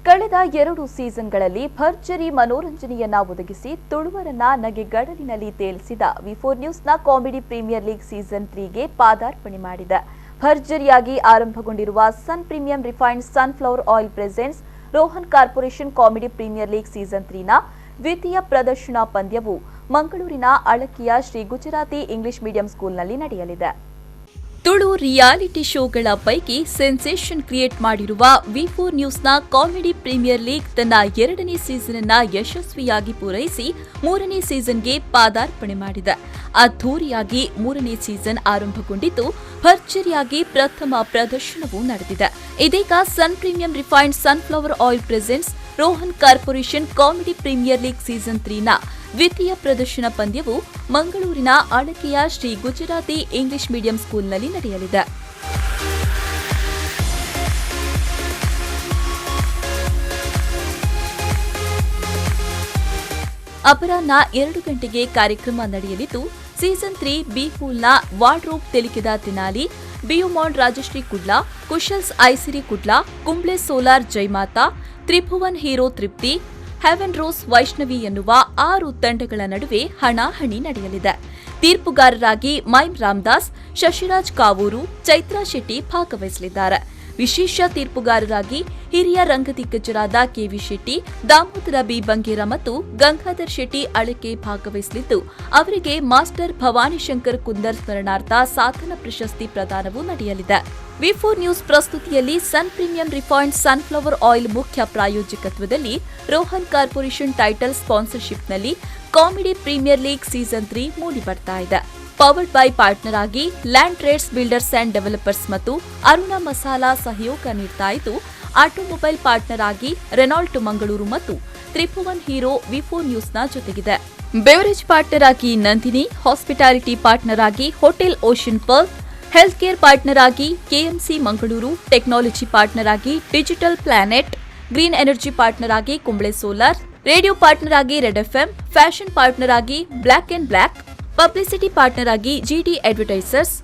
ಕಳೆದ 2 ಸೀಸನ್ಗಳಲ್ಲಿ ಭರ್ಜರಿ ಮನೋರಂಜನೆಯನ್ನ ಒದಗಿಸಿ ತುಳುವರನ್ನ ನಗೆಗಡಲಿನಲ್ಲಿ ತೇಲಿಸಿದ ವಿ4 ನ್ಯೂಸ್ನ ಕಾಮಿಡಿ ಪ್ರೀಮಿಯರ್ ಲೀಗ್ ಸೀಸನ್ 3ಗೆ ಪಾದಾರ್ಪಣೆ ಮಾಡಿದೆ. ಭರ್ಜರಿಯಾಗಿ ಆರಂಭಗೊಂಡಿರುವ sun premium refined sunflower oil presents Rohan corporation comedy premier league season 3ನ ದ್ವಿತೀಯ ಪ್ರದರ್ಶನ ಪಂದ್ಯವು ಮಂಗಳೂರಿನ ಅಳಕಿಯ ಶ್ರೀ ಗುಜರಾತಿ ಇಂಗ್ಲಿಷ್ ಮೀಡಿಯಂ ಸ್ಕೂಲ್ನಲ್ಲಿ ನಡೆಯಲಿದೆ. ತುಳು ರಿಯಾಲಿಟಿ ಶೋಗಳ ಪೈಕಿ ಸೆನ್ಸೇಷನ್ ಕ್ರಿಯೇಟ್ ಮಾಡಿರುವ ವಿ4 ನ್ಯೂಸ್ನ ಕಾಮಿಡಿ ಪ್ರೀಮಿಯರ್ ಲೀಗ್ ತನ್ನ 2ನೇ ಸೀಸನ್ ಅನ್ನು ಯಶಸ್ವಿಯಾಗಿ ಪೂರೈಸಿ 3ನೇ ಸೀಸನ್ಗೆ ಪಾದಾರ್ಪಣೆ ಮಾಡಿದೆ. ಅದ್ಧೂರಿಯಾಗಿ 3ನೇ ಸೀಸನ್ ಆರಂಭಗೊಂಡಿದ್ದು ಭರ್ಜರಿಯಾಗಿ ಪ್ರಥಮ ಪ್ರದರ್ಶನವೂ ನಡೆದಿದೆ. ಇದೀಗ sun premium refined sunflower oil presents Rohan corporation comedy premier league season 3ನ ದ್ವಿತೀಯ ಪ್ರದರ್ಶನ ಪಂದ್ಯವು ಮಂಗಳೂರಿನ ಅಳಕೆಯ ಶ್ರೀ ಗುಜರಾತಿ ಇಂಗ್ಲಿಷ್ ಮೀಡಿಯಂ ಸ್ಕೂಲ್ನಲ್ಲಿ ನಡೆಯಲಿದೆ. ಅಪರಾಹ್ನ 2 ಗಂಟೆಗೆ ಕಾರ್ಯಕ್ರಮ ನಡೆಯಲಿದ್ದು ಸೀಸನ್ 3 ಬಿ ಪೂಲ್ನ ವಾರ್ಡ್ರೋಬ್ ತೆಲಿಕೆದ ತಿನಾಲಿ, ಬಿಯುಮಾಂಡ್ Rajashree Kudla, Kushals Aisiri Kudla, Kumble solar Jaimata, Tribhuvan hero Trupti, heaven rose Vaishnavi ಎನ್ನುವ 6 ತಂಡಗಳ ನಡುವೆ ಹಣಾಹಣಿ ನಡೆಯಲಿದೆ. ತೀರ್ಪುಗಾರರಾಗಿ ಮೈಮ್ ರಾಮದಾಸ್, ಶಶಿರಾಜ್ ಕಾವೂರು, ಚೈತ್ರಾ ಶೆಟ್ಟಿ ಭಾಗವಹಿಸಲಿದ್ದಾರೆ. ವಿಶೇಷ ತೀರ್ಪುಗಾರರಾಗಿ ಹಿರಿಯ ರಂಗದಿಗ್ಗಜರಾದ ಕೆವಿ ಶೆಟ್ಟಿ, ದಾಮೋದರ ಬಿ ಬಂಗೇರ ಮತ್ತು ಗಂಗಾಧರ್ ಶೆಟ್ಟಿ ಅಳಕೆ ಭಾಗವಹಿಸಲಿದ್ದು ಅವರಿಗೆ ಮಾಸ್ಟರ್ ಭವಾನಿಶಂಕರ್ ಕುಂದರ್ ಸ್ಮರಣಾರ್ಥ ಸಾಧನ ಪ್ರಶಸ್ತಿ ಪ್ರದಾನವೂ ನಡೆಯಲಿದೆ. ವಿ4 ನ್ಯೂಸ್ ಪ್ರಸ್ತುತಿಯಲ್ಲಿ sun premium refined sunflower oil ಮುಖ್ಯ ಪ್ರಾಯೋಜಕತ್ವದಲ್ಲಿ ರೋಹನ್ ಕಾರ್ಪೊರೇಷನ್ ಟೈಟಲ್ ಸ್ಪಾನ್ಸರ್ಶಿಪ್ನಲ್ಲಿ ಕಾಮಿಡಿ ಪ್ರೀಮಿಯರ್ ಲೀಗ್ ಸೀಸನ್ 3 ಮೂಡಿಬರ್ತಾ ಇದೆ. ಪವರ್ಡ್ ಬೈ ಪಾರ್ಟ್ನರ್ ಆಗಿ land trades builders and developers ಮತ್ತು ಅರುಣ ಮಸಾಲಾ ಸಹಯೋಗ ನೀಡ್ತಾ ಇದ್ದು, ಆಟೋಮೊಬೈಲ್ ಪಾರ್ಟ್ನರ್ ಆಗಿ ರೆನಾಲ್ಟ್ ಮಂಗಳೂರು ಮತ್ತು ತ್ರಿಭುವನ್ ಹೀರೋ ವಿ4 ನ್ಯೂಸ್ನ ಜೊತೆಗಿದೆ. ಬೆವರೇಜ್ ಪಾರ್ಟ್ನರ್ ಆಗಿ ನಂದಿನಿ, ಹಾಸ್ಪಿಟಾಲಿಟಿ ಪಾರ್ಟ್ನರ್ ಆಗಿ hotel ocean pearl, health care partner ಆಗಿ ಕೆಎಂಸಿ ಮಂಗಳೂರು, ಟೆಕ್ನಾಲಜಿ ಪಾರ್ಟ್ನರ್ ಆಗಿ digital planet, green energy partner ಆಗಿ ಕುಂಬ್ಳೆ ಸೋಲಾರ್, ರೇಡಿಯೋ ಪಾರ್ಟ್ನರ್ ಆಗಿ ರೆಡ್ ಎಫ್ಎಂ, ಫ್ಯಾಷನ್ ಪಾರ್ಟ್ನರ್ ಆಗಿ black and black, publicity partner ಆಗಿ ಜಿಡಿ ಅಡ್ವರ್ಟೈಸರ್ಸ್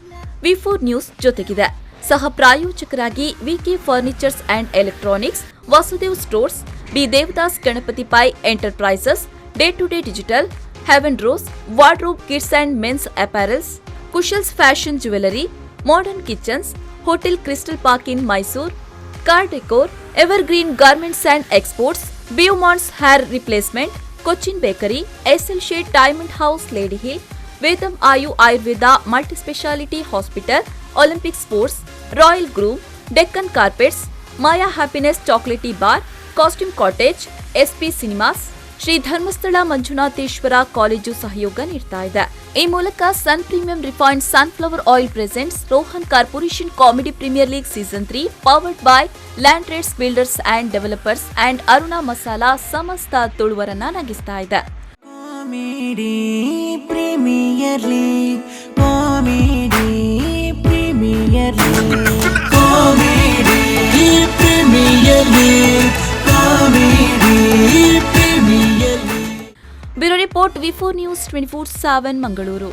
ವಿ4 news ಜೊತೆಗಿದೆ. ಸಹ ಪ್ರಾಯೋಜಕರಾಗಿ VK furnitures and electronics, Vasudev stores, B Devdas Ganapati Pai enterprises, day to day digital, heaven rose, wardrobe kids and men's apparels, Kushals fashion jewellery, modern kitchens, hotel crystal park in Mysore, car decor, evergreen garments and exports, ಬಿಯುಮಾಂಡ್ಸ್ hair replacement, Cochin bakery, SL shade diamond house lady hill, Vedam Ayu Ayurveda multispeciality hospital, olympic sports, royal groom, Deccan carpets, Maya happiness chocolaty bar, costume cottage, SP cinemas, Shri Dharmasthala Manjunatheshwara college ಸಹಯೋಗ ನೀಡ್ತಾ ಇದೆ. ಈ ಮೂಲಕ sun premium refined sunflower oil presents Rohan corporation comedy premier league season 3 powered by land trades builders and developers and Aruna Masala ಸಮಸ್ತ ತುಳುವರನ್ನ ನಗಿಸ್ತಾ ಇದೆ. Bureau report ವಿ4 ನ್ಯೂಸ್ 24/7 ಮಂಗಳೂರು.